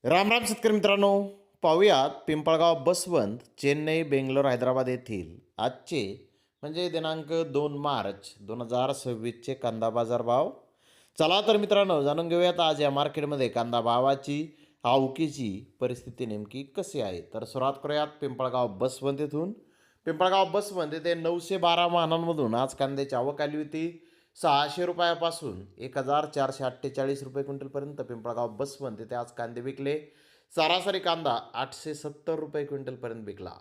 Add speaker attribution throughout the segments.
Speaker 1: राम राम शेतकरी मित्रांनो, पाहूयात पिंपळगाव बसवंत चेन्नई बेंगलोर हैदराबाद येथील आजचे म्हणजे दिनांक 2 मार्च 2026चे कांदा बाजार भाव. चला तर मित्रांनो, जाणून घेऊयात आज या मार्केटमध्ये कांदा भावाची आवकीची परिस्थिती नेमकी कशी आहे. तर सुरुवात करूयात पिंपळगाव बसवंत येथून. पिंपळगाव बसवंत येथे 912 वाहनांमधून आज कांद्याची आवक आली होती. 600 रुपयापासून 1448 रुपये क्विंटलपर्यंत पिंपळगाव बसवंत येथे आज कांदे विकले. सरासरी कांदा 870 रुपये क्विंटलपर्यंत विकला.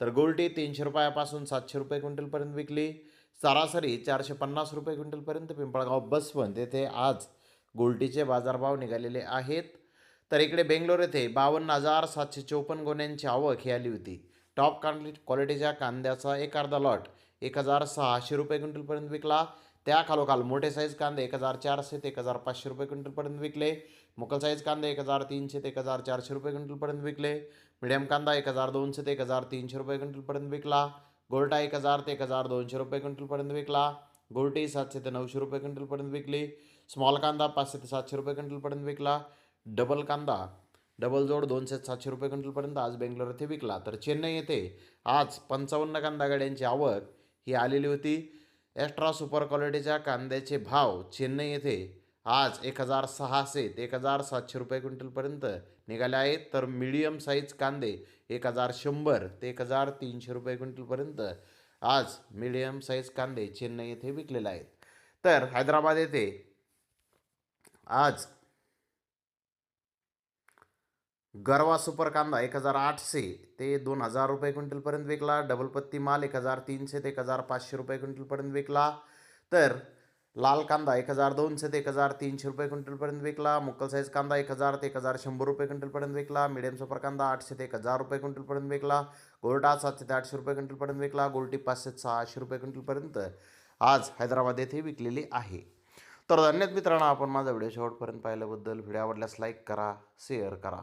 Speaker 1: तर गोल्टी 300 रुपयापासून 700 रुपये क्विंटलपर्यंत विकली. सरासरी 450 रुपये क्विंटलपर्यंत पिंपळगाव बसवंत येथे आज गोल्टीचे बाजारभाव निघालेले आहेत. तर इकडे बेंगलोर येथे 52,754 गोण्यांची आवक ही आली होती. टॉप क्वालिटीच्या कांद्याचा एक अर्धा लॉट 1,600 रुपये क्विंटलपर्यंत विकला. त्या खालोखाल मोठे साईज कांदे 1,400 ते 1,500 रुपये क्विंटलपर्यंत विकले. मुकल साईज कांदे 1,300 ते 1,400 रुपये क्विंटलपर्यंत विकले. मिडियम कांदा 1,200 ते 1,300 रुपये क्विंटलपर्यंत विकला. गोल्टा 1,000 ते 1,200 रुपये क्विंटलपर्यंत विकला. गोल्टी 700 ते 900 रुपये क्विंटलपर्यंत विकली. स्मॉल कांदा 500 ते 700 रुपये क्विंटलपर्यंत विकला. डबल कांदा डबल जोड 200 ते 700 रुपये क्विंटलपर्यंत आज बेंगलोर येथे विकला. तर चेन्नई येथे आज 55 कांदा गाड्यांची आवक ही आलेली होती. एक्स्ट्रा सुपर क्वालिटीच्या कांद्याचे भाव चेन्नई येथे आज 1,600 ते 1,700 रुपये क्विंटलपर्यंत निघाले आहेत. तर मीडियम साईज कांदे 1,100 ते 1,300 रुपये क्विंटलपर्यंत आज मीडियम साईज कांदे चेन्नई येथे विकलेले आहेत. तर हैदराबाद येथे आज गरवा सुपर कांदा 1,800 ते 2,000 रुपये क्विंटलपर्यंत विकला. डबल पत्ती माल 1,300 ते 1,500 रुपये क्विंटलपर्यंत विकला. तर लाल कांदा 1,200 ते 1,300 रुपये क्विंटलपर्यंत विकला. मुक्कल साईज कांदा 1,000 ते 1,100 रुपये क्विंटलपर्यंत विकला. मिडियम सुपर कांदा 800 ते 1,000 रुपये क्विंटलपर्यंत विकला. गोल्टा 700 ते 800 रुपये क्विंटलपर्यंत विकला. गोल्टी 500 ते 600 रुपये क्विंटलपर्यंत आज हैदराबाद येथे विकलेली आहे. तर धन्यवाद मित्रांनो, आपण माझा व्हिडिओ शेवटपर्यंत पाहिल्याबद्दल. व्हिडिओ आवडल्यास लाईक करा, शेअर करा.